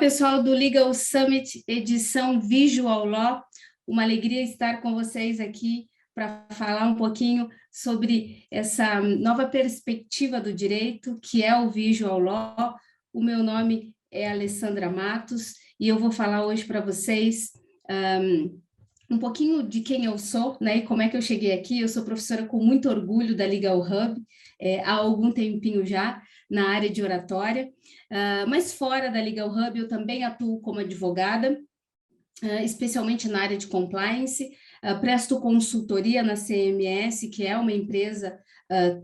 pessoal do Legal Summit, edição Visual Law. Uma alegria estar com vocês aqui para falar um pouquinho sobre essa nova perspectiva do direito, que é o Visual Law. O meu nome é Alessandra Matos e eu vou falar hoje para vocês um pouquinho de quem eu sou, né, e como é que eu cheguei aqui. Eu sou professora com muito orgulho da Legal Hub, há algum tempinho já, na área de oratória, mas fora da Legal Hub eu também atuo como advogada, especialmente na área de compliance, presto consultoria na CMS, que é uma empresa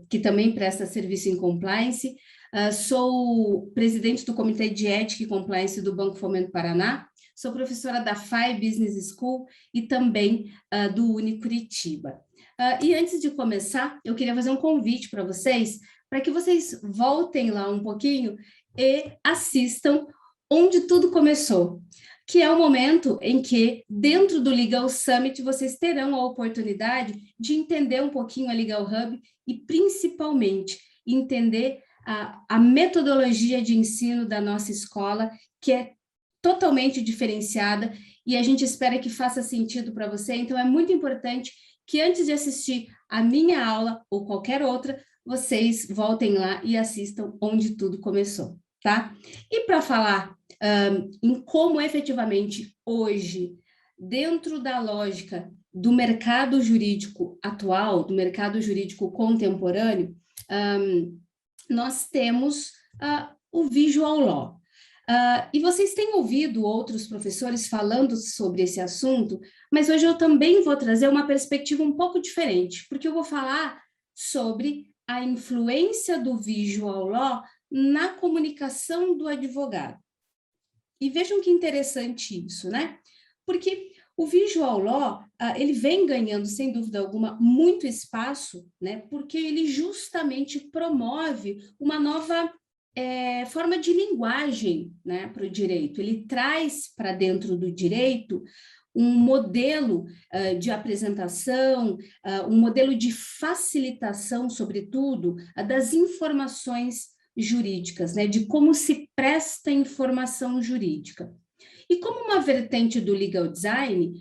que também presta serviço em compliance, sou presidente do Comitê de Ética e Compliance do Banco Fomento Paraná, sou professora da FAI Business School e também do Unicuritiba. E antes de começar, eu queria fazer um convite para vocês, para que vocês voltem lá um pouquinho e assistam onde tudo começou, que é o momento em que, dentro do Legal Summit, vocês terão a oportunidade de entender um pouquinho a Legal Hub e, principalmente, entender a metodologia de ensino da nossa escola, que é totalmente diferenciada e a gente espera que faça sentido para você. Então, é muito importante que, antes de assistir a minha aula ou qualquer outra, vocês voltem lá e assistam onde tudo começou, tá? E para falar em como efetivamente hoje, dentro da lógica do mercado jurídico atual, do mercado jurídico contemporâneo, nós temos o Visual Law. E vocês têm ouvido outros professores falando sobre esse assunto, mas hoje eu também vou trazer uma perspectiva um pouco diferente, porque eu vou falar sobre a influência do Visual Law na comunicação do advogado. E vejam que interessante isso, né? Porque o Visual Law, ele vem ganhando, sem dúvida alguma, muito espaço, né? Porque ele justamente promove uma nova forma de linguagem, né, para o direito. Ele traz para dentro do direito um modelo de apresentação, um modelo de facilitação, sobretudo, das informações jurídicas, né, de como se presta informação jurídica. E como uma vertente do legal design,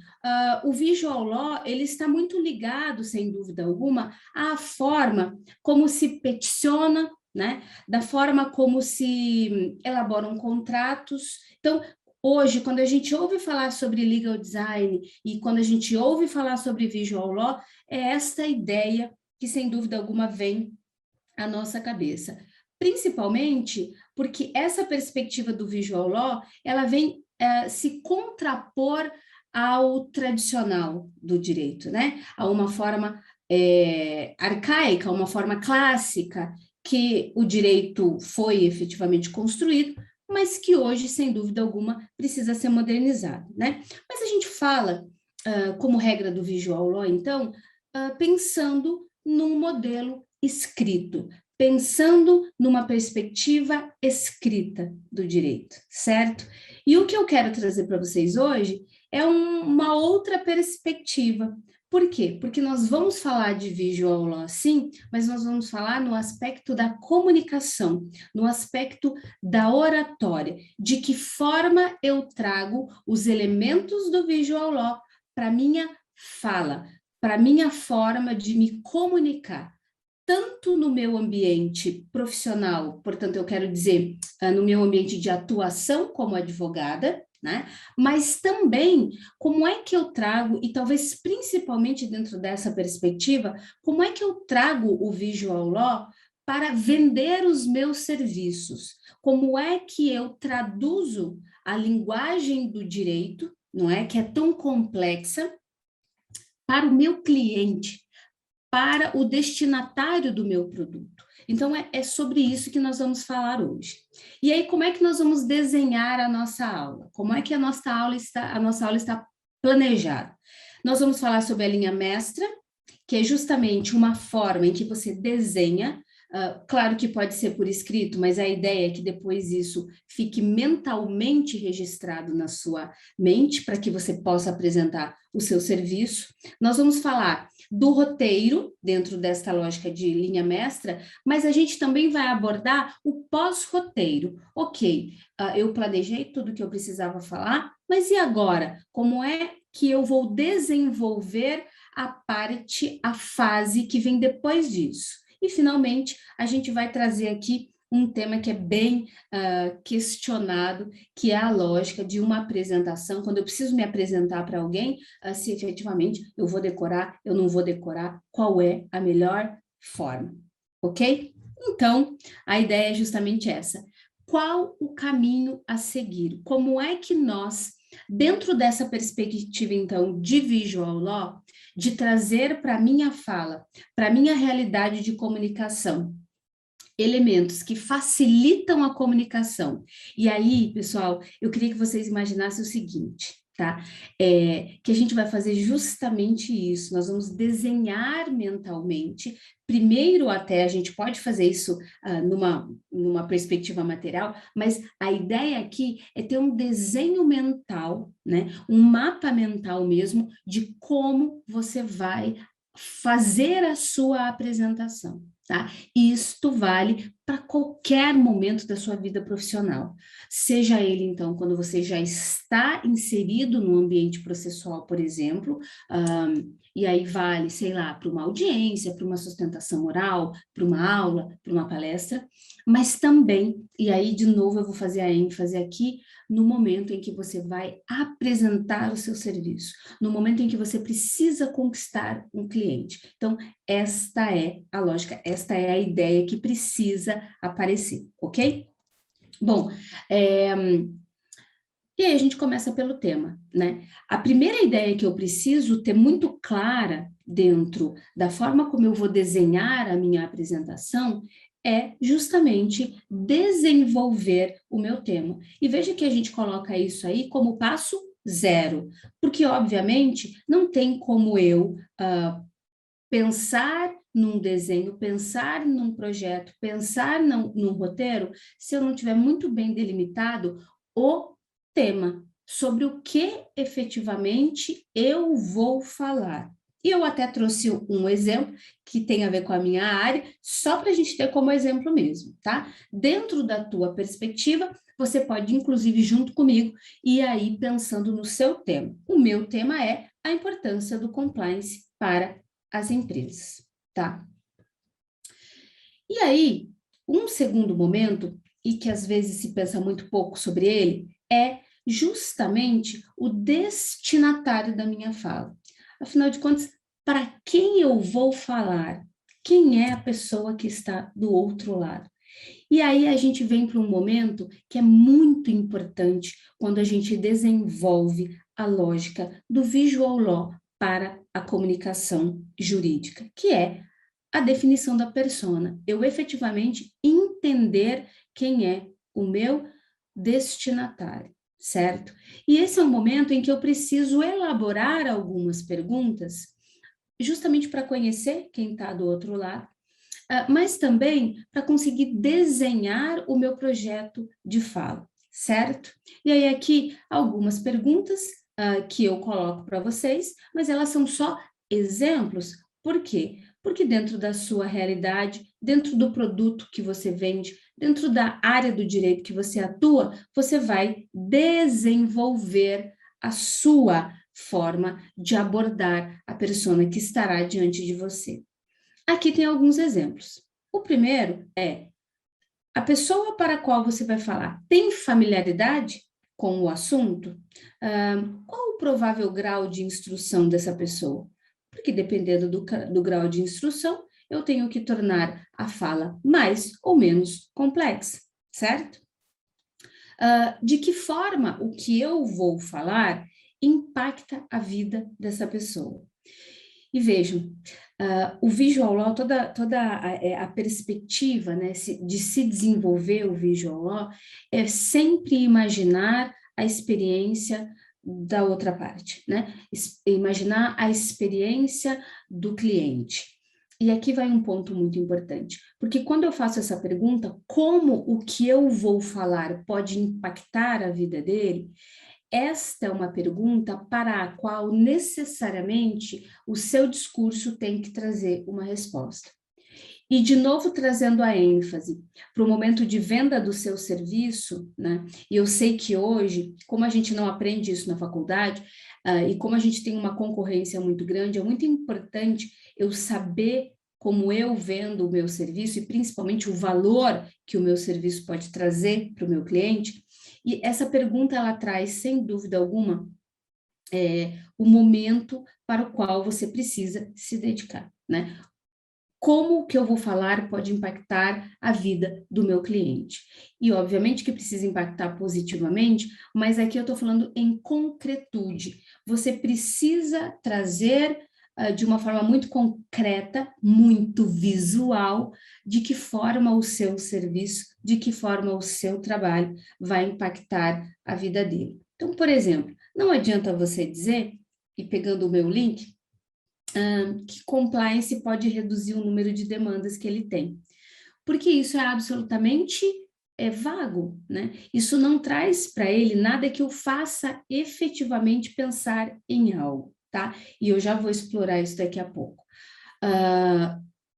o Visual Law ele está muito ligado, sem dúvida alguma, à forma como se peticiona, né, da forma como se elaboram contratos. Então, hoje, quando a gente ouve falar sobre legal design e quando a gente ouve falar sobre Visual Law, é esta ideia que, sem dúvida alguma, vem à nossa cabeça. Principalmente porque essa perspectiva do Visual Law, ela vem se contrapor ao tradicional do direito, né? A uma forma arcaica, uma forma clássica, que o direito foi efetivamente construído, mas que hoje, sem dúvida alguma, precisa ser modernizado, né? Mas a gente fala, como regra do Visual Law, então, pensando num modelo escrito, pensando numa perspectiva escrita do direito, certo? E o que eu quero trazer para vocês hoje é uma outra perspectiva. Por quê? Porque nós vamos falar de Visual Law, sim, mas nós vamos falar no aspecto da comunicação, no aspecto da oratória, de que forma eu trago os elementos do Visual Law para minha fala, para minha forma de me comunicar, tanto no meu ambiente profissional, portanto, eu quero dizer, no meu ambiente de atuação como advogada, né? Mas também como é que eu trago, e talvez principalmente dentro dessa perspectiva, como é que eu trago o Visual Law para vender os meus serviços? Como é que eu traduzo a linguagem do direito, não é? Que é tão complexa, para o meu cliente, para o destinatário do meu produto. Então, é sobre isso que nós vamos falar hoje. E aí, como é que nós vamos desenhar a nossa aula? Como é que a nossa aula está planejada? Nós vamos falar sobre a linha mestra, que é justamente uma forma em que você desenha Claro que pode ser por escrito, mas a ideia é que depois isso fique mentalmente registrado na sua mente, para que você possa apresentar o seu serviço. Nós vamos falar do roteiro, dentro desta lógica de linha mestra, mas a gente também vai abordar o pós-roteiro. Ok, eu planejei tudo que eu precisava falar, mas e agora? Como é que eu vou desenvolver a fase que vem depois disso? E, finalmente, a gente vai trazer aqui um tema que é bem questionado, que é a lógica de uma apresentação, quando eu preciso me apresentar para alguém, se efetivamente eu vou decorar, eu não vou decorar, qual é a melhor forma, ok? Então, a ideia é justamente essa. Qual o caminho a seguir? Como é que nós, dentro dessa perspectiva, então, de visual law, de trazer para a minha fala, para a minha realidade de comunicação, elementos que facilitam a comunicação. E aí, pessoal, eu queria que vocês imaginassem o seguinte, tá? Que a gente vai fazer justamente isso, nós vamos desenhar mentalmente, primeiro até a gente pode fazer isso numa perspectiva material, mas a ideia aqui é ter um desenho mental, né? Um mapa mental mesmo de como você vai fazer a sua apresentação. Tá? E isto vale para qualquer momento da sua vida profissional. Seja ele, então, quando você já está inserido no ambiente processual, por exemplo, e aí vale, sei lá, para uma audiência, para uma sustentação oral, para uma aula, para uma palestra, mas também, e aí de novo eu vou fazer a ênfase aqui, no momento em que você vai apresentar o seu serviço, no momento em que você precisa conquistar um cliente. Então, esta é a lógica, esta é a ideia que precisa aparecer, ok? Bom, e aí a gente começa pelo tema, né? A primeira ideia que eu preciso ter muito clara dentro da forma como eu vou desenhar a minha apresentação é justamente desenvolver o meu tema. E veja que a gente coloca isso aí como passo zero, porque obviamente não tem como eu pensar num desenho, pensar num projeto, pensar num roteiro, se eu não tiver muito bem delimitado o tema, sobre o que efetivamente eu vou falar. E eu até trouxe um exemplo que tem a ver com a minha área, só para a gente ter como exemplo mesmo, tá? Dentro da tua perspectiva, você pode, inclusive, junto comigo, ir aí pensando no seu tema. O meu tema é a importância do compliance para as empresas, tá? E aí, um segundo momento, e que às vezes se pensa muito pouco sobre ele, é justamente o destinatário da minha fala. Afinal de contas, para quem eu vou falar? Quem é a pessoa que está do outro lado? E aí a gente vem para um momento que é muito importante quando a gente desenvolve a lógica do visual law para a comunicação jurídica, que é a definição da persona. Eu efetivamente entender quem é o meu destinatário, certo? E esse é um momento em que eu preciso elaborar algumas perguntas, justamente para conhecer quem está do outro lado, mas também para conseguir desenhar o meu projeto de fala, certo? E aí aqui algumas perguntas que eu coloco para vocês, mas elas são só exemplos. Por quê? Porque dentro da sua realidade, dentro do produto que você vende, dentro da área do direito que você atua, você vai desenvolver a sua forma de abordar a persona que estará diante de você. Aqui tem alguns exemplos. O primeiro é a pessoa para a qual você vai falar tem familiaridade com o assunto? Qual o provável grau de instrução dessa pessoa? Porque dependendo do grau de instrução, eu tenho que tornar a fala mais ou menos complexa, certo? De que forma o que eu vou falar impacta a vida dessa pessoa? E vejam, o visual law, toda a perspectiva, né, de se desenvolver o visual law é sempre imaginar a experiência da outra parte, né? Imaginar a experiência do cliente. E aqui vai um ponto muito importante, porque quando eu faço essa pergunta, como o que eu vou falar pode impactar a vida dele, esta é uma pergunta para a qual necessariamente o seu discurso tem que trazer uma resposta. E, de novo, trazendo a ênfase para o momento de venda do seu serviço, né? E eu sei que hoje, como a gente não aprende isso na faculdade, e como a gente tem uma concorrência muito grande, é muito importante eu saber como eu vendo o meu serviço e principalmente o valor que o meu serviço pode trazer para o meu cliente. E essa pergunta, ela traz, sem dúvida alguma, o momento para o qual você precisa se dedicar, né? Como que eu vou falar pode impactar a vida do meu cliente. E, obviamente, que precisa impactar positivamente, mas aqui eu estou falando em concretude. Você precisa trazer de uma forma muito concreta, muito visual, de que forma o seu serviço, de que forma o seu trabalho vai impactar a vida dele. Então, por exemplo, não adianta você dizer, e pegando o meu link, que compliance pode reduzir o número de demandas que ele tem. Porque isso é absolutamente vago, né? Isso não traz para ele nada que o faça efetivamente pensar em algo, tá? E eu já vou explorar isso daqui a pouco.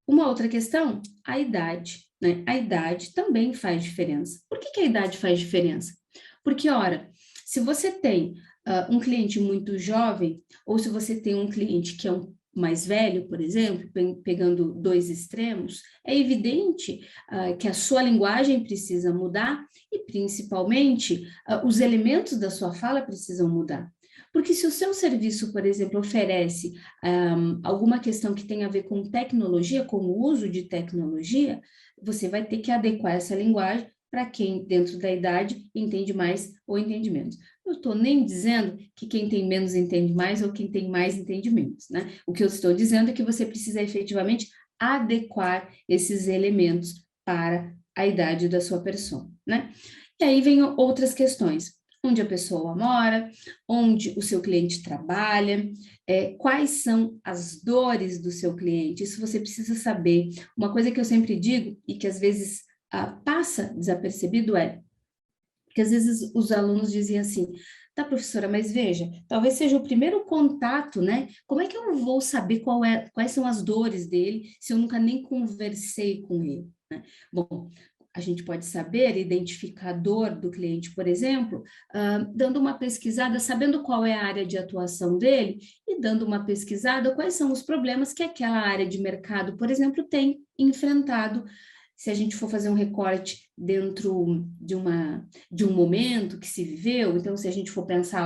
Uma outra questão, a idade, né? A idade também faz diferença. Por que a idade faz diferença? Porque, ora, se você tem um cliente muito jovem, ou se você tem um cliente que é mais velho, por exemplo, pegando dois extremos, é evidente que a sua linguagem precisa mudar e, principalmente, os elementos da sua fala precisam mudar. Porque se o seu serviço, por exemplo, oferece alguma questão que tem a ver com tecnologia, com o uso de tecnologia, você vai ter que adequar essa linguagem para quem, dentro da idade, entende mais ou entende menos. Eu estou nem dizendo que quem tem menos entende mais ou quem tem mais entende menos, né? O que eu estou dizendo é que você precisa efetivamente adequar esses elementos para a idade da sua pessoa, né? E aí vem outras questões. Onde a pessoa mora, onde o seu cliente trabalha, quais são as dores do seu cliente, isso você precisa saber. Uma coisa que eu sempre digo e que às vezes passa desapercebido que às vezes os alunos diziam assim, tá, professora, mas veja, talvez seja o primeiro contato, né? Como é que eu vou saber quais são as dores dele se eu nunca nem conversei com ele, né? Bom, a gente pode saber, identificar a dor do cliente, por exemplo, dando uma pesquisada, sabendo qual é a área de atuação dele e dando uma pesquisada quais são os problemas que aquela área de mercado, por exemplo, tem enfrentado. Se a gente for fazer um recorte dentro de um momento que se viveu, então se a gente for pensar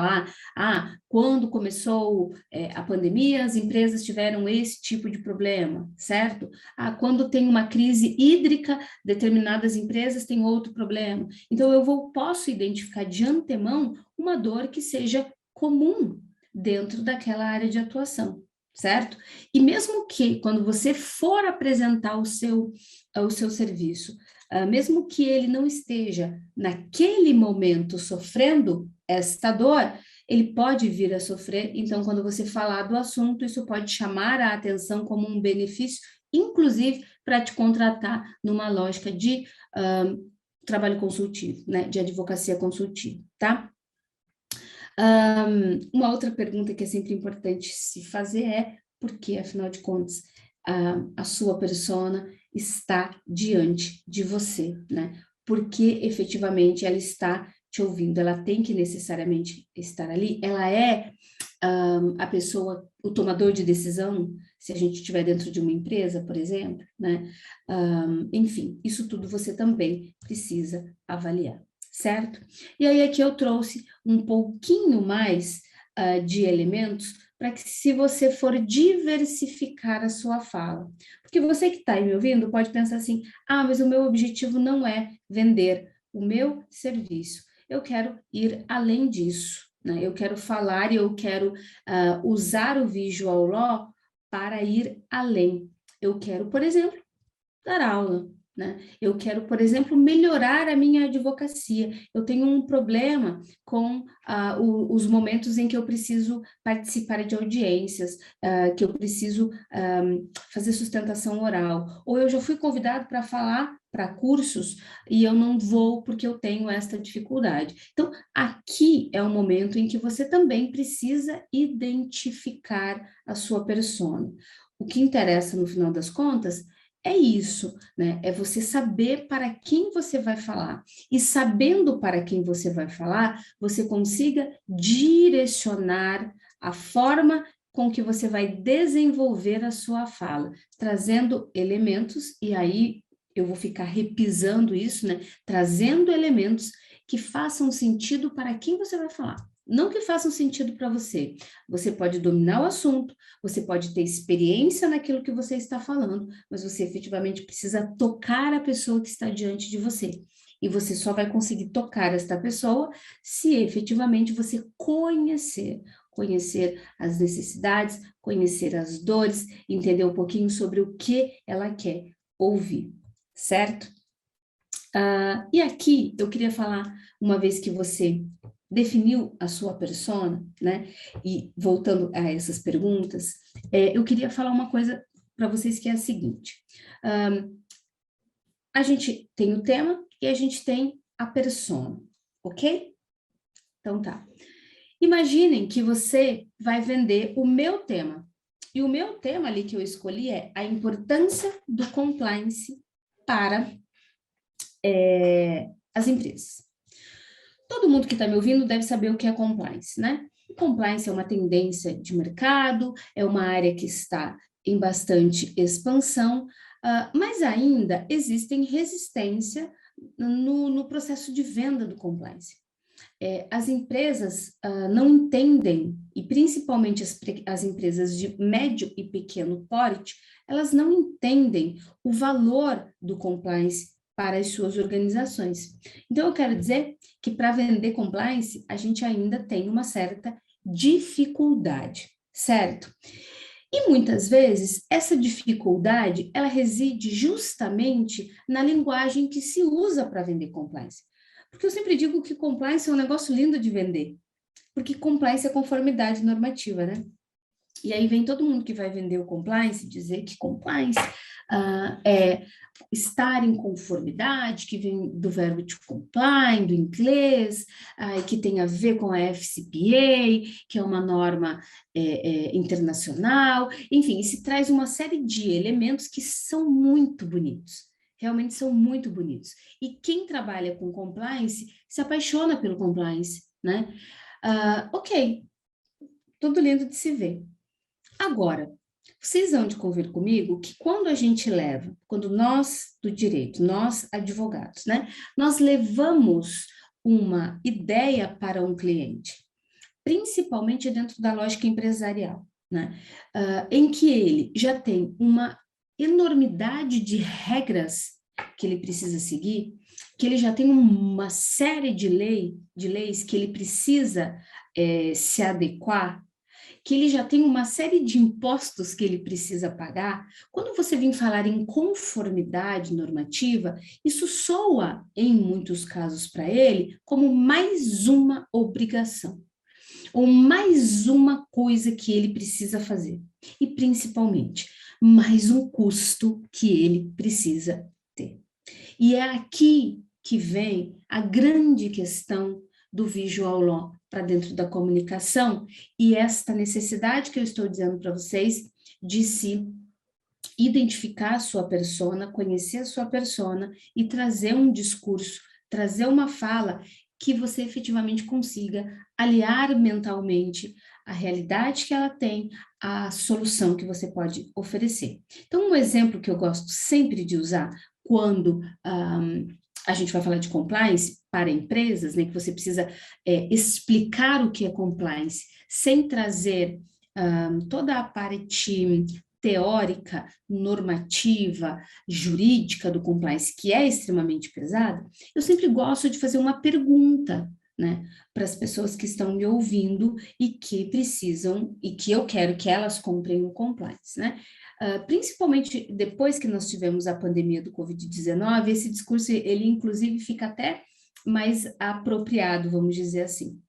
lá, quando começou a pandemia, as empresas tiveram esse tipo de problema, certo? Quando tem uma crise hídrica, determinadas empresas têm outro problema. Então posso identificar de antemão uma dor que seja comum dentro daquela área de atuação, certo? E mesmo que, quando você for apresentar o seu serviço, mesmo que ele não esteja naquele momento sofrendo esta dor, ele pode vir a sofrer, então quando você falar do assunto, isso pode chamar a atenção como um benefício, inclusive para te contratar numa lógica de trabalho consultivo, né, de advocacia consultiva, tá? Uma outra pergunta que é sempre importante se fazer é por que, afinal de contas, a sua persona está diante de você, né? Porque efetivamente ela está te ouvindo, ela tem que necessariamente estar ali, ela é a pessoa, o tomador de decisão, se a gente estiver dentro de uma empresa, por exemplo, né? Enfim, isso tudo você também precisa avaliar, certo? E aí aqui eu trouxe um pouquinho mais de elementos para que, se você for diversificar a sua fala, porque você que está aí me ouvindo pode pensar assim, mas o meu objetivo não é vender o meu serviço, eu quero ir além disso, né? Eu quero falar e eu quero usar o Visual Law para ir além. Eu quero, por exemplo, dar aula. né? Eu quero, por exemplo, melhorar a minha advocacia. Eu tenho um problema com os momentos em que eu preciso participar de audiências, que eu preciso fazer sustentação oral, ou eu já fui convidado para falar para cursos e eu não vou porque eu tenho esta dificuldade. Então, aqui é o momento em que você também precisa identificar a sua persona. O que interessa, no final das contas, é isso, né? É você saber para quem você vai falar. E sabendo para quem você vai falar, você consiga direcionar a forma com que você vai desenvolver a sua fala, trazendo elementos, e aí eu vou ficar repisando isso, né? Trazendo elementos que façam sentido para quem você vai falar. Não que façam sentido para você. Você pode dominar o assunto, você pode ter experiência naquilo que você está falando, mas você efetivamente precisa tocar a pessoa que está diante de você. E você só vai conseguir tocar esta pessoa se efetivamente você conhecer as necessidades, conhecer as dores, entender um pouquinho sobre o que ela quer ouvir, certo? E aqui eu queria falar, uma vez que você definiu a sua persona, né? E voltando a essas perguntas, eu queria falar uma coisa para vocês que é a seguinte: a gente tem o tema e a gente tem a persona, ok? Então tá. Imaginem que você vai vender o meu tema. E o meu tema ali que eu escolhi é a importância do compliance para as empresas. Todo mundo que está me ouvindo deve saber o que é compliance, né? O compliance é uma tendência de mercado, é uma área que está em bastante expansão, mas ainda existem resistência no processo de venda do compliance. As empresas não entendem, e principalmente as empresas de médio e pequeno porte, elas não entendem o valor do compliance para as suas organizações. Então, eu quero dizer que para vender compliance, a gente ainda tem uma certa dificuldade, certo? E muitas vezes, essa dificuldade, ela reside justamente na linguagem que se usa para vender compliance. Porque eu sempre digo que compliance é um negócio lindo de vender, porque compliance é conformidade normativa, né? E aí vem todo mundo que vai vender o compliance dizer que compliance é estar em conformidade, que vem do verbo to comply, do inglês, que tem a ver com a FCPA, que é uma norma internacional, enfim, se traz uma série de elementos que são muito bonitos, realmente são muito bonitos. E quem trabalha com compliance se apaixona pelo compliance, né? Ok, tudo lindo de se ver. Agora, vocês vão de convir comigo que quando nós do direito, nós advogados, né, nós levamos uma ideia para um cliente, principalmente dentro da lógica empresarial, né, em que ele já tem uma enormidade de regras que ele precisa seguir, que ele já tem uma série de leis que ele precisa se adequar, que ele já tem uma série de impostos que ele precisa pagar. Quando você vem falar em conformidade normativa, isso soa, em muitos casos para ele, como mais uma obrigação, ou mais uma coisa que ele precisa fazer, e principalmente, mais um custo que ele precisa ter. E é aqui que vem a grande questão do visual law para dentro da comunicação e esta necessidade que eu estou dizendo para vocês de se identificar a sua persona, conhecer a sua persona e trazer um discurso, trazer uma fala que você efetivamente consiga aliar mentalmente a realidade que ela tem, à solução que você pode oferecer. Então, um exemplo que eu gosto sempre de usar quando a gente vai falar de compliance para empresas, né, que você precisa explicar o que é compliance, sem trazer toda a parte teórica, normativa, jurídica do compliance, que é extremamente pesada, eu sempre gosto de fazer uma pergunta né, para as pessoas que estão me ouvindo e que precisam, e que eu quero que elas comprem o compliance, né? Principalmente depois que nós tivemos a pandemia do Covid-19, esse discurso, ele inclusive fica até mais apropriado, vamos dizer assim.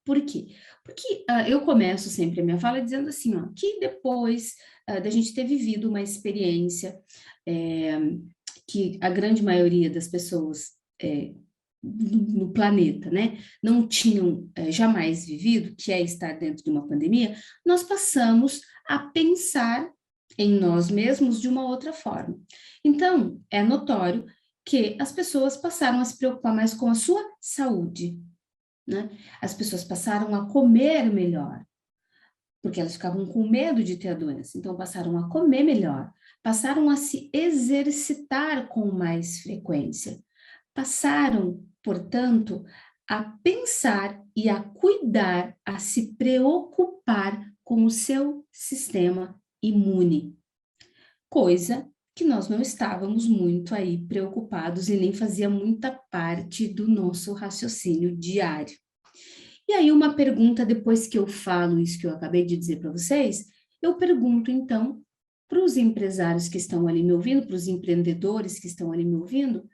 Por quê? Porque eu começo sempre a minha fala dizendo assim, ó, que depois da gente ter vivido uma experiência que a grande maioria das pessoas no planeta, né, não tinham jamais vivido, que é estar dentro de uma pandemia, nós passamos a pensar em nós mesmos de uma outra forma. Então, é notório que as pessoas passaram a se preocupar mais com a sua saúde, né? As pessoas passaram a comer melhor, porque elas ficavam com medo de ter a doença, então passaram a comer melhor, passaram a se exercitar com mais frequência, passaram, portanto, a pensar e a cuidar, a se preocupar com o seu sistema imune, coisa que nós não estávamos muito aí preocupados e nem fazia muita parte do nosso raciocínio diário. E aí, uma pergunta, depois que eu falo isso que eu acabei de dizer para vocês, eu pergunto, então, para os empresários que estão ali me ouvindo, para os empreendedores que estão ali me ouvindo,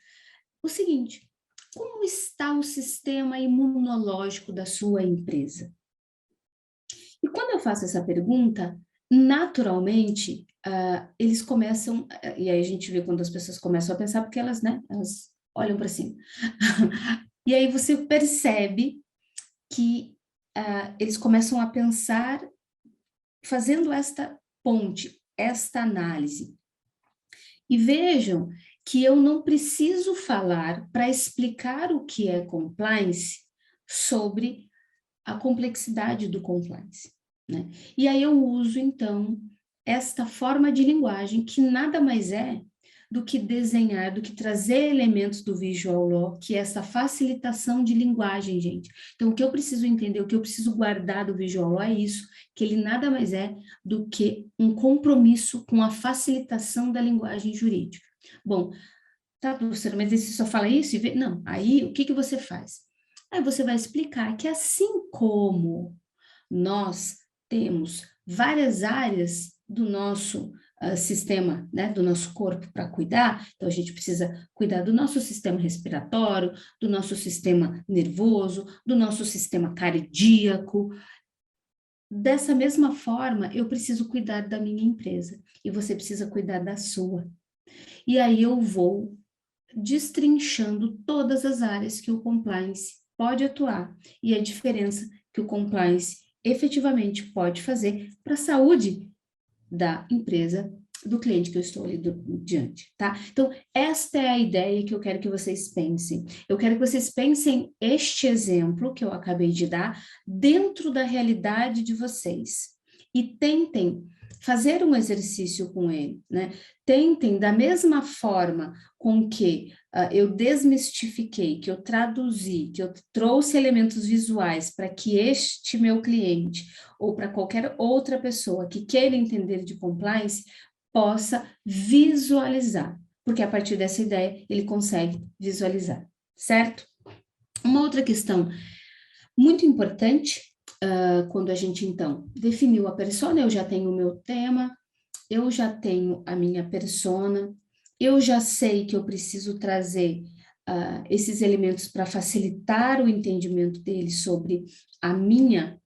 o seguinte: como está o sistema imunológico da sua empresa? E quando eu faço essa pergunta, naturalmente, eles começam, e aí a gente vê quando as pessoas começam a pensar, porque elas, né, elas olham para cima. E aí você percebe que eles começam a pensar, fazendo esta ponte, esta análise. E vejam que eu não preciso falar para explicar o que é compliance sobre a complexidade do compliance, né? E aí eu uso, então, esta forma de linguagem que nada mais é do que desenhar, do que trazer elementos do visual law, que é essa facilitação de linguagem, gente. Então, o que eu preciso entender, o que eu preciso guardar do visual law é isso, que ele nada mais é do que um compromisso com a facilitação da linguagem jurídica. Bom, tá, professora, mas você só fala isso? Não, aí o que você faz? Aí você vai explicar que assim como nós temos várias áreas do nosso sistema, né, do nosso corpo para cuidar, então a gente precisa cuidar do nosso sistema respiratório, do nosso sistema nervoso, do nosso sistema cardíaco. Dessa mesma forma, eu preciso cuidar da minha empresa e você precisa cuidar da sua. E aí eu vou destrinchando todas as áreas que o compliance pode atuar e a diferença que o compliance efetivamente pode fazer para a saúde da empresa, do cliente que eu estou ali diante, tá? Então, esta é a ideia que eu quero que vocês pensem. Eu quero que vocês pensem este exemplo que eu acabei de dar dentro da realidade de vocês e tentem fazer um exercício com ele, né? Tentem, da mesma forma com que eu desmistifiquei, que eu traduzi, que eu trouxe elementos visuais para que este meu cliente ou para qualquer outra pessoa que queira entender de compliance possa visualizar, porque a partir dessa ideia ele consegue visualizar, certo? Uma outra questão muito importante, quando a gente, então, definiu a persona, eu já tenho o meu tema, eu já tenho a minha persona, eu já sei que eu preciso trazer esses elementos para facilitar o entendimento dele sobre a minha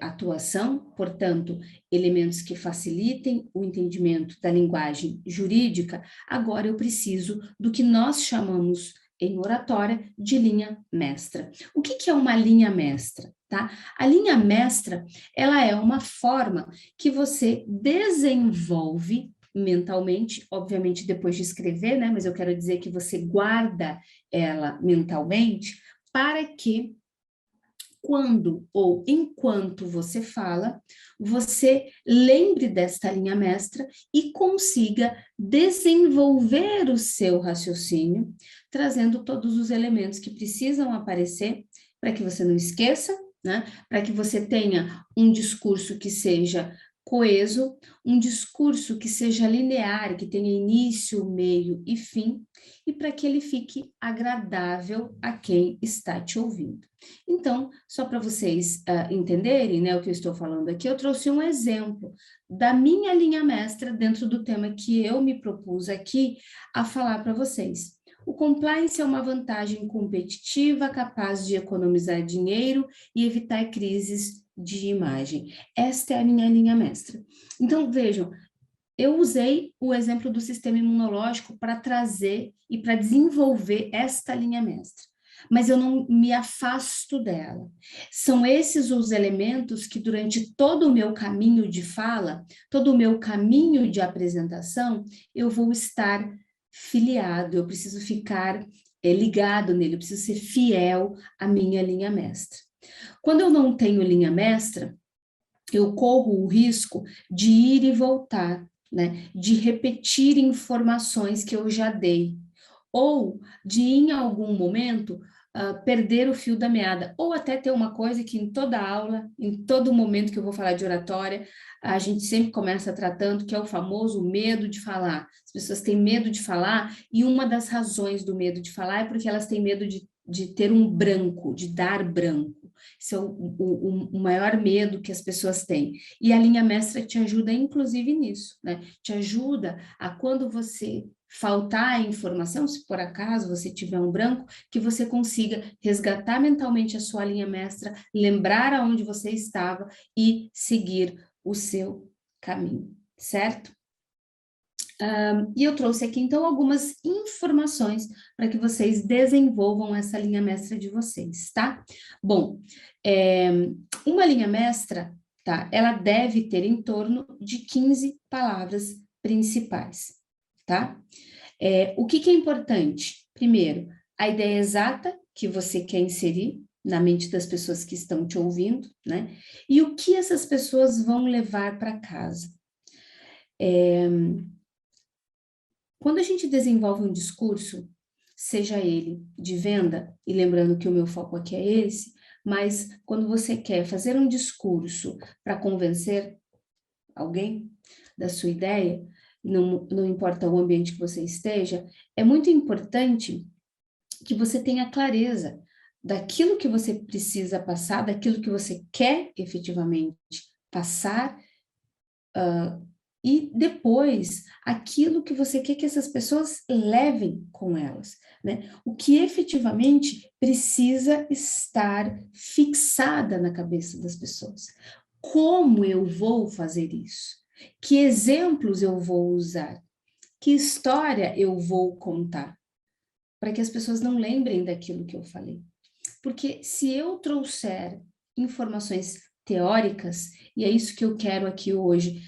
atuação, portanto, elementos que facilitem o entendimento da linguagem jurídica. Agora eu preciso do que nós chamamos em oratória de linha mestra. O que é uma linha mestra? Tá? A linha mestra, ela é uma forma que você desenvolve mentalmente, obviamente depois de escrever, né? Mas eu quero dizer que você guarda ela mentalmente para que quando ou enquanto você fala, você lembre desta linha mestra e consiga desenvolver o seu raciocínio, trazendo todos os elementos que precisam aparecer para que você não esqueça, né? Para que você tenha um discurso que seja coeso, um discurso que seja linear, que tenha início, meio e fim, e para que ele fique agradável a quem está te ouvindo. Então, só para vocês entenderem, né, o que eu estou falando aqui, eu trouxe um exemplo da minha linha mestra dentro do tema que eu me propus aqui a falar para vocês. O compliance é uma vantagem competitiva capaz de economizar dinheiro e evitar crises de imagem. Esta é a minha linha mestra. Então, vejam, eu usei o exemplo do sistema imunológico para trazer e para desenvolver esta linha mestra, mas eu não me afasto dela. São esses os elementos que durante todo o meu caminho de fala, todo o meu caminho de apresentação, eu vou estar filiado, eu preciso ficar ligado nele, eu preciso ser fiel à minha linha mestra. Quando eu não tenho linha mestra, eu corro o risco de ir e voltar, né? De repetir informações que eu já dei, ou de em algum momento perder o fio da meada, ou até ter uma coisa que em toda aula, em todo momento que eu vou falar de oratória, a gente sempre começa tratando, que é o famoso medo de falar. As pessoas têm medo de falar, e uma das razões do medo de falar é porque elas têm medo de ter um branco, de dar branco. Esse é o maior medo que as pessoas têm. E a linha mestra te ajuda, inclusive, nisso, né? Te ajuda a, quando você faltar a informação, se por acaso você tiver um branco, que você consiga resgatar mentalmente a sua linha mestra, lembrar aonde você estava e seguir o seu caminho, certo? E eu trouxe aqui, então, algumas informações para que vocês desenvolvam essa linha mestra de vocês, tá? Bom, uma linha mestra, tá? Ela deve ter em torno de 15 palavras principais, tá? O que é importante? Primeiro, a ideia exata que você quer inserir na mente das pessoas que estão te ouvindo, né? E o que essas pessoas vão levar para casa. Quando a gente desenvolve um discurso, seja ele de venda, e lembrando que o meu foco aqui é esse, mas quando você quer fazer um discurso para convencer alguém da sua ideia, não importa o ambiente que você esteja, é muito importante que você tenha clareza daquilo que você precisa passar, daquilo que você quer efetivamente passar, e depois aquilo que você quer que essas pessoas levem com elas, né? O que efetivamente precisa estar fixada na cabeça das pessoas. Como eu vou fazer isso? Que exemplos eu vou usar? Que história eu vou contar? Para que as pessoas não lembrem daquilo que eu falei. Porque se eu trouxer informações teóricas, e é isso que eu quero aqui hoje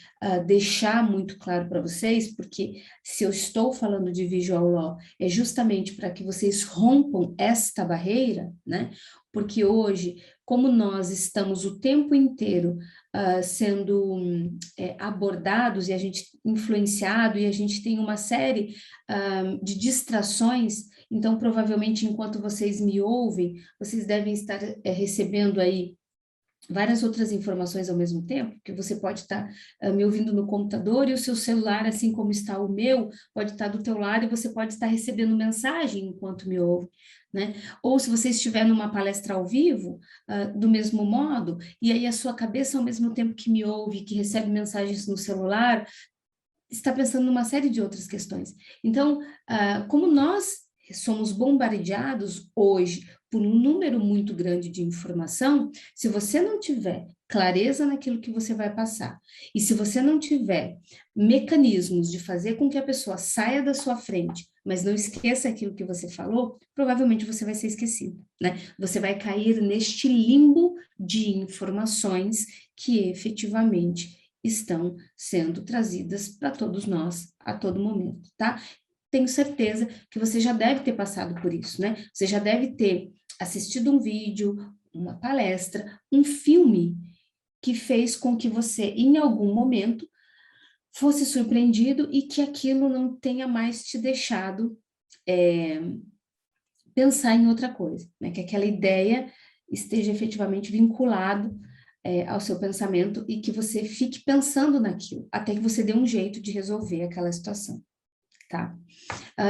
deixar muito claro para vocês, porque se eu estou falando de visual law, é justamente para que vocês rompam esta barreira, né? Porque hoje, como nós estamos o tempo inteiro sendo abordados e a gente influenciado e a gente tem uma série de distrações, então provavelmente enquanto vocês me ouvem, vocês devem estar recebendo aí várias outras informações ao mesmo tempo, que você pode estar me ouvindo no computador e o seu celular, assim como está o meu, pode estar do teu lado e você pode estar recebendo mensagem enquanto me ouve, né? Ou se você estiver numa palestra ao vivo, do mesmo modo, e aí a sua cabeça, ao mesmo tempo que me ouve, que recebe mensagens no celular, está pensando numa série de outras questões. Então, como nós somos bombardeados hoje por um número muito grande de informação, se você não tiver clareza naquilo que você vai passar, e se você não tiver mecanismos de fazer com que a pessoa saia da sua frente, mas não esqueça aquilo que você falou, provavelmente você vai ser esquecido, né? Você vai cair neste limbo de informações que efetivamente estão sendo trazidas para todos nós a todo momento, tá? Tenho certeza que você já deve ter passado por isso, né? Você já deve ter assistido um vídeo, uma palestra, um filme que fez com que você, em algum momento, fosse surpreendido e que aquilo não tenha mais te deixado pensar em outra coisa, né? Que aquela ideia esteja efetivamente vinculado ao seu pensamento e que você fique pensando naquilo, até que você dê um jeito de resolver aquela situação, tá?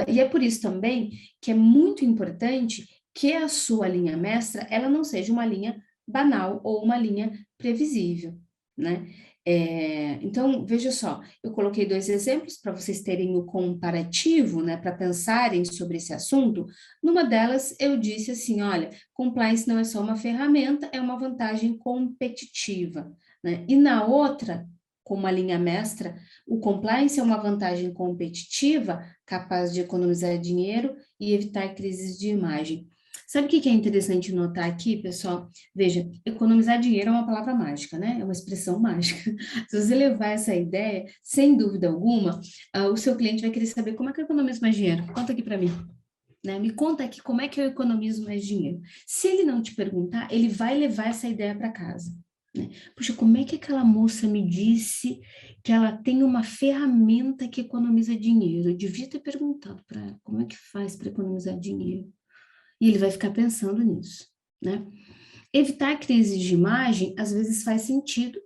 E é por isso também que é muito importante que a sua linha mestra, ela não seja uma linha banal ou uma linha previsível, né? Então, veja só, eu coloquei 2 exemplos para vocês terem o comparativo, né, para pensarem sobre esse assunto. Numa delas, eu disse assim, olha, compliance não é só uma ferramenta, é uma vantagem competitiva, né? E na outra, como a linha mestra, o compliance é uma vantagem competitiva capaz de economizar dinheiro e evitar crises de imagem. Sabe o que é interessante notar aqui, pessoal? Veja, economizar dinheiro é uma palavra mágica, né? É uma expressão mágica. Se você levar essa ideia, sem dúvida alguma, o seu cliente vai querer saber como é que eu economizo mais dinheiro. Conta aqui para mim. Né? Me conta aqui como é que eu economizo mais dinheiro. Se ele não te perguntar, ele vai levar essa ideia para casa. Né? Puxa, como é que aquela moça me disse que ela tem uma ferramenta que economiza dinheiro? Eu devia ter perguntado para ela como é que faz para economizar dinheiro. E ele vai ficar pensando nisso, né? Evitar crises de imagem, às vezes faz sentido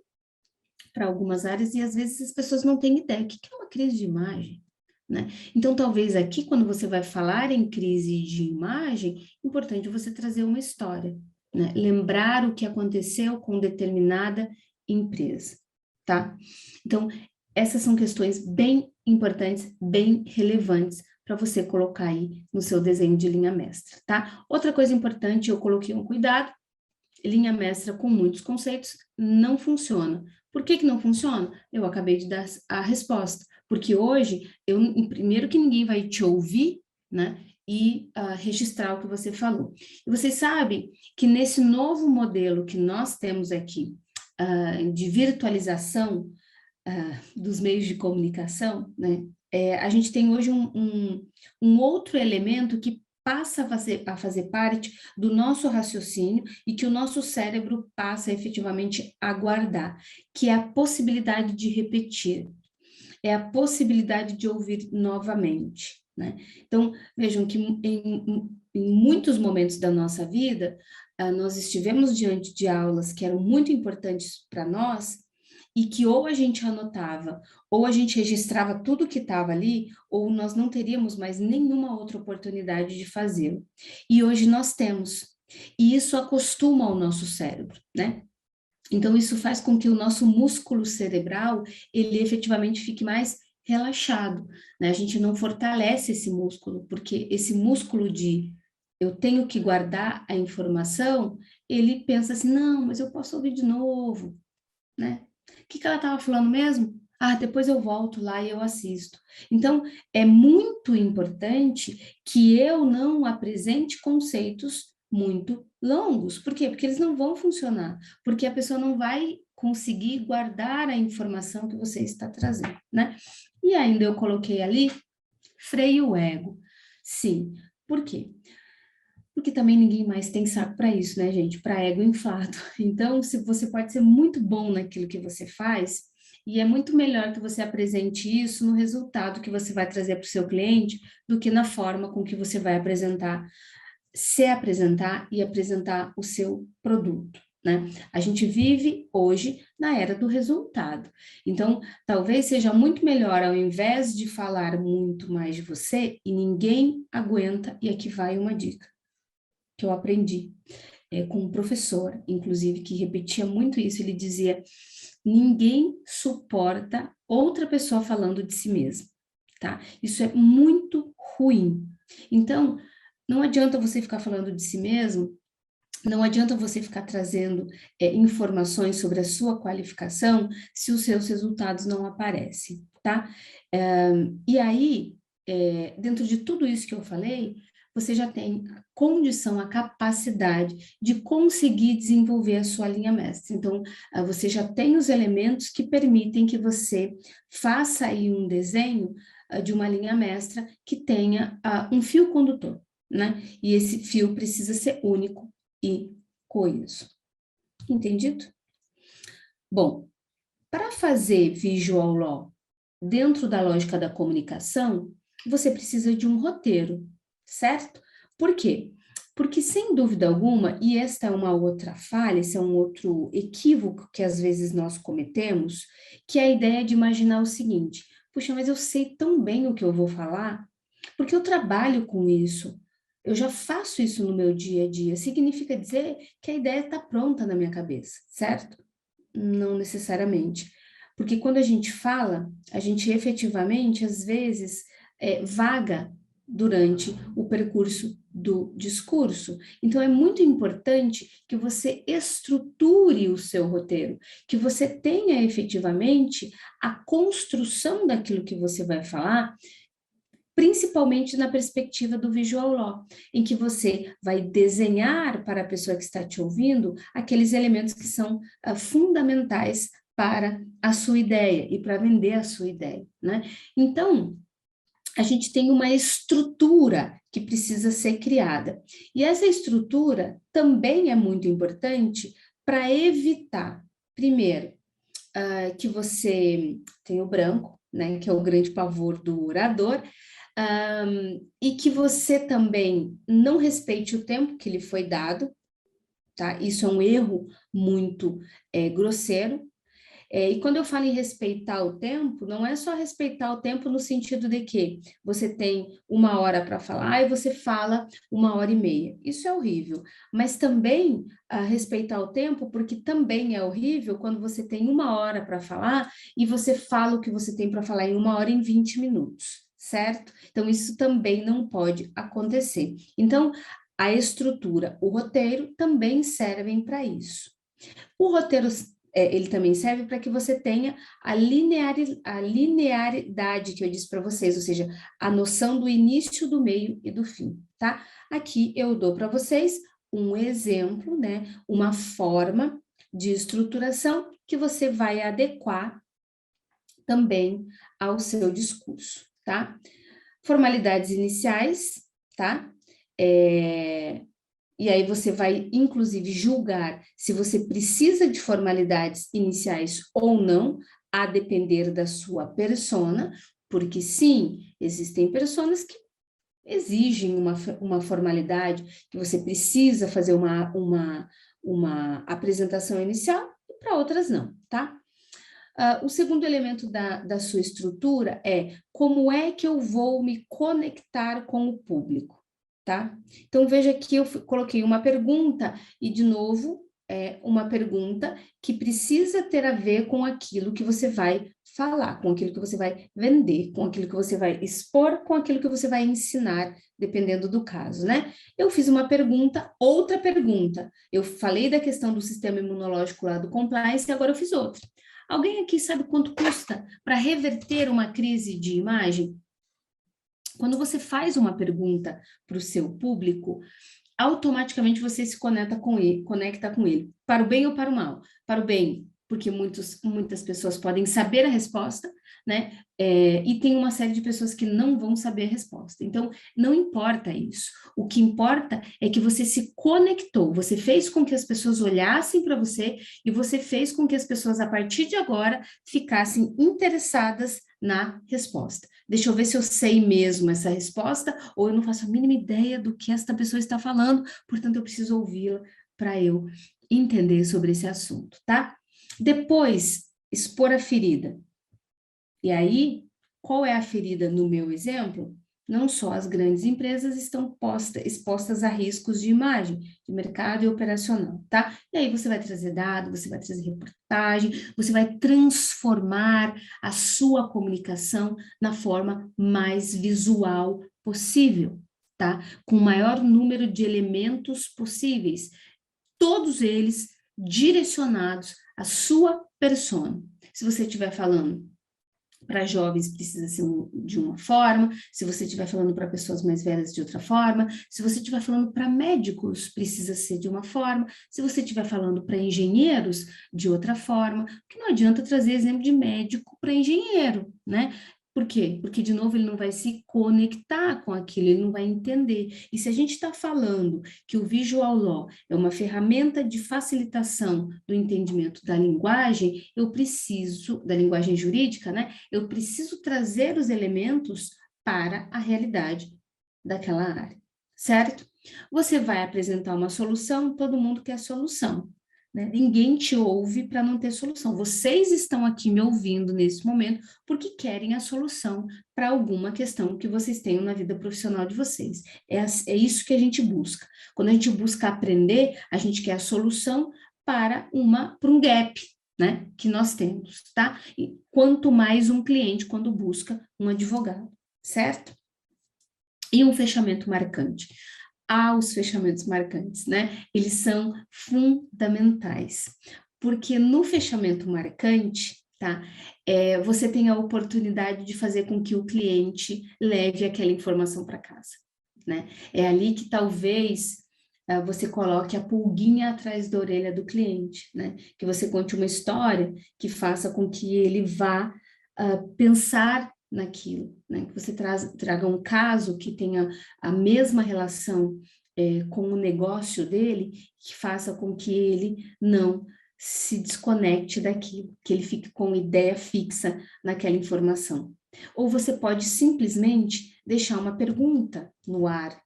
para algumas áreas e às vezes as pessoas não têm ideia. O que é uma crise de imagem? Né? Então, talvez aqui, quando você vai falar em crise de imagem, é importante você trazer uma história, né? Lembrar o que aconteceu com determinada empresa, tá? Então, essas são questões bem importantes, bem relevantes para você colocar aí no seu desenho de linha mestra, tá? Outra coisa importante, eu coloquei um cuidado, linha mestra com muitos conceitos não funciona. Por que não funciona? Eu acabei de dar a resposta. Porque hoje, primeiro que ninguém vai te ouvir, né? E registrar o que você falou. E vocês sabem que nesse novo modelo que nós temos aqui, de virtualização dos meios de comunicação, né? A gente tem hoje um outro elemento que passa a fazer parte do nosso raciocínio e que o nosso cérebro passa efetivamente a guardar, que é a possibilidade de repetir, é a possibilidade de ouvir novamente, né? Então, vejam que em muitos momentos da nossa vida, nós estivemos diante de aulas que eram muito importantes para nós, e que ou a gente anotava, ou a gente registrava tudo que estava ali, ou nós não teríamos mais nenhuma outra oportunidade de fazê-lo. E hoje nós temos. E isso acostuma ao nosso cérebro, né? Então, isso faz com que o nosso músculo cerebral, ele efetivamente fique mais relaxado, né? A gente não fortalece esse músculo, porque esse músculo de eu tenho que guardar a informação, ele pensa assim, não, mas eu posso ouvir de novo, né? O que ela estava falando mesmo? Ah, depois eu volto lá e eu assisto. Então, é muito importante que eu não apresente conceitos muito longos. Por quê? Porque eles não vão funcionar. Porque a pessoa não vai conseguir guardar a informação que você está trazendo, né? E ainda eu coloquei ali, freio o ego. Sim. Por quê? Porque também ninguém mais tem saco para isso, né, gente? Para ego inflado. Então, se você pode ser muito bom naquilo que você faz, e é muito melhor que você apresente isso no resultado que você vai trazer para o seu cliente do que na forma com que você vai apresentar, se apresentar e apresentar o seu produto, né? A gente vive hoje na era do resultado. Então, talvez seja muito melhor, ao invés de falar muito mais de você, e ninguém aguenta, e aqui vai uma dica que eu aprendi com um professor, inclusive, que repetia muito isso. Ele dizia: ninguém suporta outra pessoa falando de si mesmo, tá? Isso é muito ruim. Então, não adianta você ficar falando de si mesmo, não adianta você ficar trazendo informações sobre a sua qualificação se os seus resultados não aparecem, tá? E aí, dentro de tudo isso que eu falei, você já tem a condição, a capacidade de conseguir desenvolver a sua linha mestra. Então, você já tem os elementos que permitem que você faça aí um desenho de uma linha mestra que tenha um fio condutor, né? E esse fio precisa ser único e coeso. Entendido? Bom, para fazer visual law dentro da lógica da comunicação, você precisa de um roteiro, certo? Por quê? Porque, sem dúvida alguma, e esta é uma outra falha, esse é um outro equívoco que às vezes nós cometemos, que é a ideia de imaginar o seguinte: puxa, mas eu sei tão bem o que eu vou falar, porque eu trabalho com isso, eu já faço isso no meu dia a dia. Significa dizer que a ideia está pronta na minha cabeça, certo? Não necessariamente. Porque quando a gente fala, a gente efetivamente, às vezes, vaga durante o percurso do discurso. Então, é muito importante que você estruture o seu roteiro, que você tenha efetivamente a construção daquilo que você vai falar, principalmente na perspectiva do visual law, em que você vai desenhar para a pessoa que está te ouvindo aqueles elementos que são fundamentais para a sua ideia e para vender a sua ideia, né? Então, a gente tem uma estrutura que precisa ser criada. E essa estrutura também é muito importante para evitar, primeiro, que você tem o branco, né, que é o grande pavor do orador, e que você também não respeite o tempo que lhe foi dado, tá? Isso é um erro muito grosseiro. E quando eu falo em respeitar o tempo, não é só respeitar o tempo no sentido de que você tem 1 hora para falar e você fala 1 hora e meia. Isso é horrível. Mas também respeitar o tempo, porque também é horrível quando você tem 1 hora para falar e você fala o que você tem para falar em 1 hora e 20 minutos, certo? Então, isso também não pode acontecer. Então, a estrutura, o roteiro também servem para isso. O roteiro ele também serve para que você tenha a linearidade que eu disse para vocês, ou seja, a noção do início, do meio e do fim, tá? Aqui eu dou para vocês um exemplo, né? Uma forma de estruturação que você vai adequar também ao seu discurso, tá? Formalidades iniciais, tá? E aí você vai, inclusive, julgar se você precisa de formalidades iniciais ou não, a depender da sua persona, porque sim, existem personas que exigem uma formalidade, que você precisa fazer uma apresentação inicial, e para outras não, tá? O segundo elemento da sua estrutura é como é que eu vou me conectar com o público, tá? Então, veja que eu coloquei uma pergunta e, de novo, é uma pergunta que precisa ter a ver com aquilo que você vai falar, com aquilo que você vai vender, com aquilo que você vai expor, com aquilo que você vai ensinar, dependendo do caso, né? Eu fiz uma pergunta, outra pergunta. Eu falei da questão do sistema imunológico lá do compliance e agora eu fiz outra. Alguém aqui sabe quanto custa para reverter uma crise de imagem? Quando você faz uma pergunta para o seu público, automaticamente você se conecta com ele, para o bem ou para o mal. Para o bem, porque muitas pessoas podem saber a resposta, né? E tem uma série de pessoas que não vão saber a resposta. Então, não importa isso. O que importa é que você se conectou, você fez com que as pessoas olhassem para você e você fez com que as pessoas, a partir de agora, ficassem interessadas na resposta. Deixa eu ver se eu sei mesmo essa resposta ou eu não faço a mínima ideia do que esta pessoa está falando, portanto, eu preciso ouvi-la para eu entender sobre esse assunto, tá? Depois, expor a ferida. E aí, qual é a ferida no meu exemplo? Não só as grandes empresas estão expostas a riscos de imagem, de mercado e operacional, tá? E aí você vai trazer dados, você vai trazer reportagem, você vai transformar a sua comunicação na forma mais visual possível, tá? Com o maior número de elementos possíveis, todos eles direcionados à sua persona. Se você estiver falando para jovens precisa ser de uma forma, se você estiver falando para pessoas mais velhas de outra forma, se você estiver falando para médicos precisa ser de uma forma, se você estiver falando para engenheiros de outra forma, porque não adianta trazer exemplo de médico para engenheiro, né? Por quê? Porque, de novo, ele não vai se conectar com aquilo, ele não vai entender. E se a gente está falando que o Visual Law é uma ferramenta de facilitação do entendimento da linguagem, da linguagem jurídica, né? Eu preciso trazer os elementos para a realidade daquela área, certo? Você vai apresentar uma solução, todo mundo quer solução, né? Ninguém te ouve para não ter solução. Vocês estão aqui me ouvindo nesse momento porque querem a solução para alguma questão que vocês tenham na vida profissional de vocês. É isso que a gente busca. Quando a gente busca aprender, a gente quer a solução para um gap, né, que nós temos, tá? E quanto mais um cliente quando busca um advogado, certo? E um fechamento marcante. Os fechamentos marcantes, né? Eles são fundamentais, porque no fechamento marcante, tá? Você tem a oportunidade de fazer com que o cliente leve aquela informação para casa, né? É ali que talvez você coloque a pulguinha atrás da orelha do cliente, né? Que você conte uma história que faça com que ele vá pensar naquilo, né? Que você traga um caso que tenha a mesma relação com o negócio dele, que faça com que ele não se desconecte daquilo, que ele fique com ideia fixa naquela informação. Ou você pode simplesmente deixar uma pergunta no ar,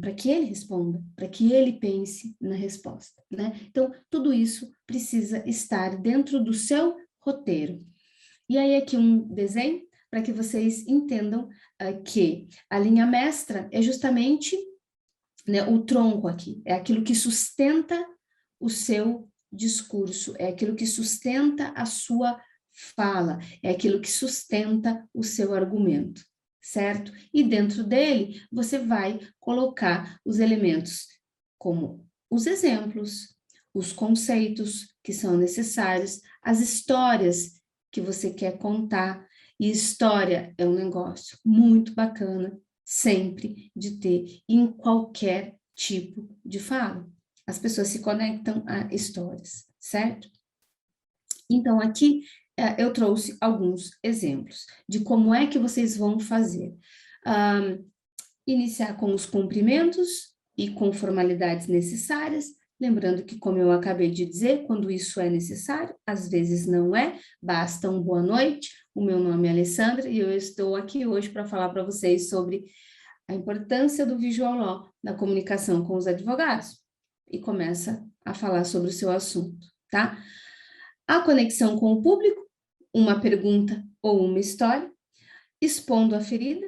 para que ele responda, para que ele pense na resposta, né? Então, tudo isso precisa estar dentro do seu roteiro. E aí aqui um desenho para que vocês entendam que a linha mestra é justamente, né, o tronco aqui, é aquilo que sustenta o seu discurso, é aquilo que sustenta a sua fala, é aquilo que sustenta o seu argumento, certo? E dentro dele você vai colocar os elementos como os exemplos, os conceitos que são necessários, as histórias que você quer contar, e história é um negócio muito bacana, sempre de ter em qualquer tipo de fala. As pessoas se conectam a histórias, certo? Então, aqui eu trouxe alguns exemplos de como é que vocês vão fazer. Iniciar com os cumprimentos e com formalidades necessárias, lembrando que, como eu acabei de dizer, quando isso é necessário, às vezes não é, basta um boa noite, o meu nome é Alessandra e eu estou aqui hoje para falar para vocês sobre a importância do visual law na comunicação com os advogados. E começa a falar sobre o seu assunto, tá? A conexão com o público, uma pergunta ou uma história, expondo a ferida,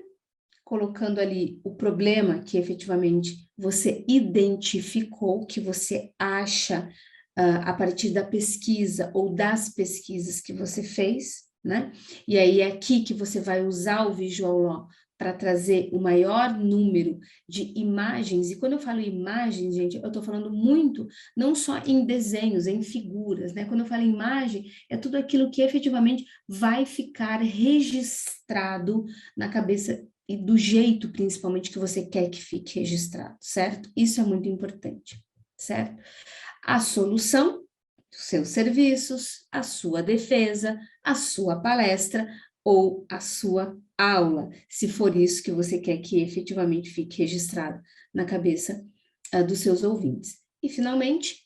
colocando ali o problema que efetivamente você identificou, que você acha a partir da pesquisa ou das pesquisas que você fez, né? E aí é aqui que você vai usar o visual law para trazer o maior número de imagens, e quando eu falo imagens, gente, eu estou falando muito, não só em desenhos, em figuras, né? Quando eu falo imagem, é tudo aquilo que efetivamente vai ficar registrado na cabeça e do jeito, principalmente, que você quer que fique registrado, certo? Isso é muito importante, certo? A solução, os seus serviços, a sua defesa, a sua palestra ou a sua aula, se for isso que você quer que efetivamente fique registrado na cabeça dos seus ouvintes. E, finalmente,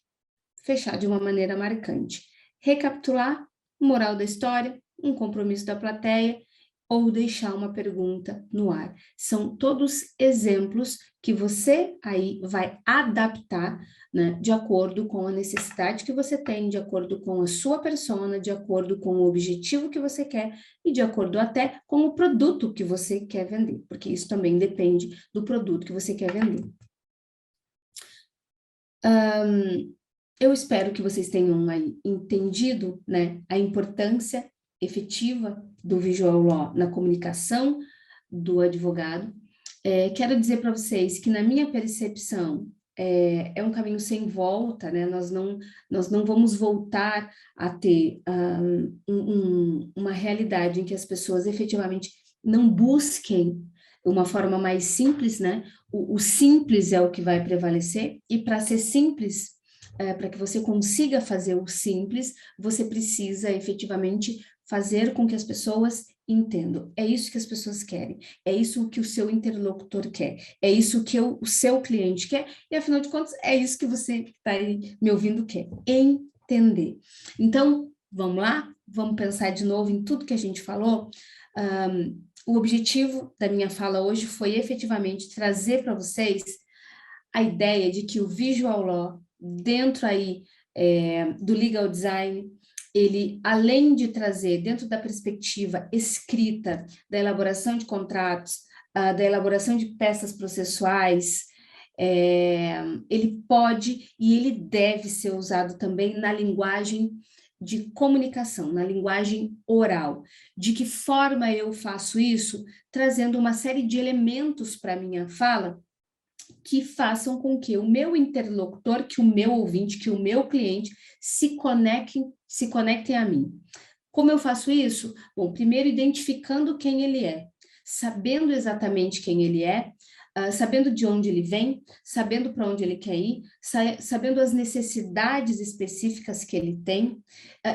fechar de uma maneira marcante. Recapitular, moral da história, um compromisso da plateia, ou deixar uma pergunta no ar. São todos exemplos que você aí vai adaptar, né, de acordo com a necessidade que você tem, de acordo com a sua persona, de acordo com o objetivo que você quer e de acordo até com o produto que você quer vender, porque isso também depende do produto que você quer vender. Eu espero que vocês tenham aí entendido, né, a importância efetiva do visual law na comunicação do advogado. Quero dizer para vocês que, na minha percepção, é um caminho sem volta, né? Nós não vamos voltar a ter uma realidade em que as pessoas efetivamente não busquem uma forma mais simples, né? O simples é o que vai prevalecer, e para ser simples, para que você consiga fazer o simples, você precisa efetivamente fazer com que as pessoas entendam. É isso que as pessoas querem, é isso que o seu interlocutor quer, é isso que o seu cliente quer, e afinal de contas, é isso que você que está aí me ouvindo quer, entender. Então, vamos lá? Vamos pensar de novo em tudo que a gente falou? O objetivo da minha fala hoje foi efetivamente trazer para vocês a ideia de que o Visual Law, dentro aí do Legal Design, ele, além de trazer, dentro da perspectiva escrita, da elaboração de contratos, da elaboração de peças processuais, ele pode e ele deve ser usado também na linguagem de comunicação, na linguagem oral. De que forma eu faço isso? Trazendo uma série de elementos para a minha fala que façam com que o meu interlocutor, que o meu ouvinte, que o meu cliente se conectem a mim. Como eu faço isso? Bom, primeiro identificando quem ele é, sabendo exatamente quem ele é, sabendo de onde ele vem, sabendo para onde ele quer ir, sabendo as necessidades específicas que ele tem,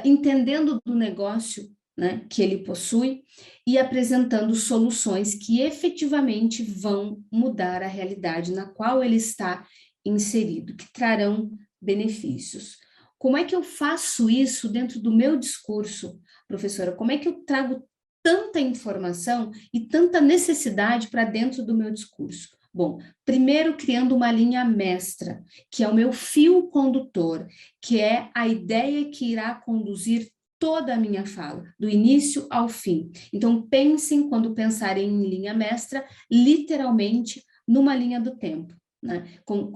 entendendo do negócio, né, que ele possui e apresentando soluções que efetivamente vão mudar a realidade na qual ele está inserido, que trarão benefícios. Como é que eu faço isso dentro do meu discurso, professora? Como é que eu trago tanta informação e tanta necessidade para dentro do meu discurso? Bom, primeiro criando uma linha mestra, que é o meu fio condutor, que é a ideia que irá conduzir toda a minha fala, do início ao fim. Então, pensem, quando pensarem em linha mestra, literalmente numa linha do tempo, né?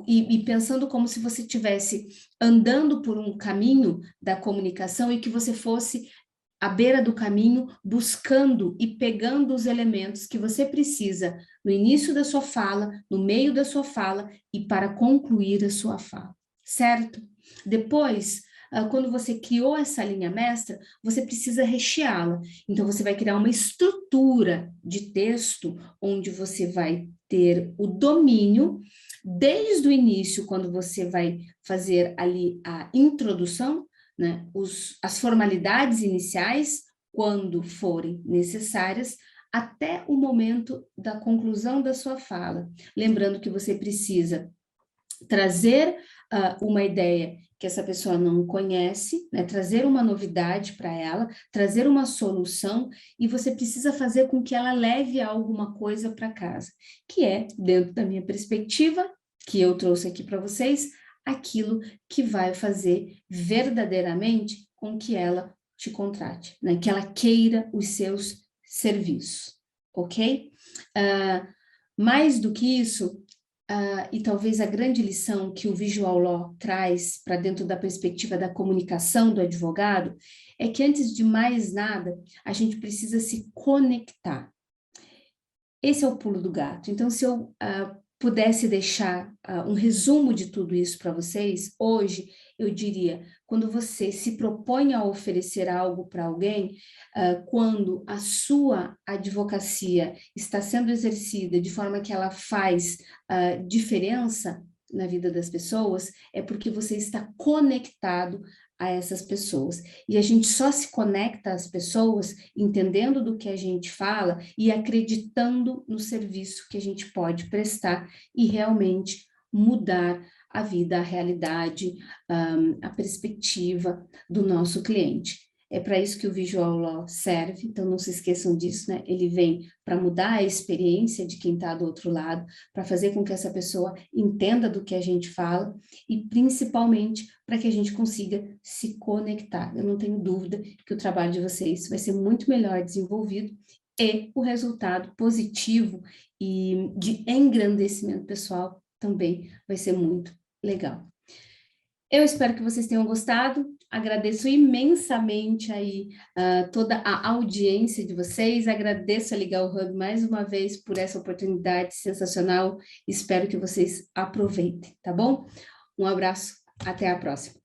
E pensando como se você estivesse andando por um caminho da comunicação e que você fosse à beira do caminho, buscando e pegando os elementos que você precisa no início da sua fala, no meio da sua fala e para concluir a sua fala, certo? Depois, quando você criou essa linha mestra, você precisa recheá-la. Então, você vai criar uma estrutura de texto onde você vai ter o domínio desde o início, quando você vai fazer ali a introdução, né, as formalidades iniciais, quando forem necessárias, até o momento da conclusão da sua fala. Lembrando que você precisa trazer uma ideia que essa pessoa não conhece, né, trazer uma novidade para ela, trazer uma solução, e você precisa fazer com que ela leve alguma coisa para casa, que é, dentro da minha perspectiva, que eu trouxe aqui para vocês, aquilo que vai fazer verdadeiramente com que ela te contrate, né? Que ela queira os seus serviços, ok? Mais do que isso, e talvez a grande lição que o Visual Law traz para dentro da perspectiva da comunicação do advogado, é que antes de mais nada, a gente precisa se conectar. Esse é o pulo do gato. Então, se eu pudesse deixar um resumo de tudo isso para vocês, hoje eu diria, quando você se propõe a oferecer algo para alguém, quando a sua advocacia está sendo exercida de forma que ela faz diferença na vida das pessoas, é porque você está conectado a essas pessoas. E a gente só se conecta às pessoas entendendo do que a gente fala e acreditando no serviço que a gente pode prestar e realmente mudar a vida, a realidade, a perspectiva do nosso cliente. É para isso que o Visual Law serve, então não se esqueçam disso, né? Ele vem para mudar a experiência de quem está do outro lado, para fazer com que essa pessoa entenda do que a gente fala e principalmente para que a gente consiga se conectar. Eu não tenho dúvida que o trabalho de vocês vai ser muito melhor desenvolvido e o resultado positivo e de engrandecimento pessoal também vai ser muito legal. Eu espero que vocês tenham gostado, agradeço imensamente aí toda a audiência de vocês, agradeço a Legal Hub mais uma vez por essa oportunidade sensacional, espero que vocês aproveitem, tá bom? Um abraço, até a próxima.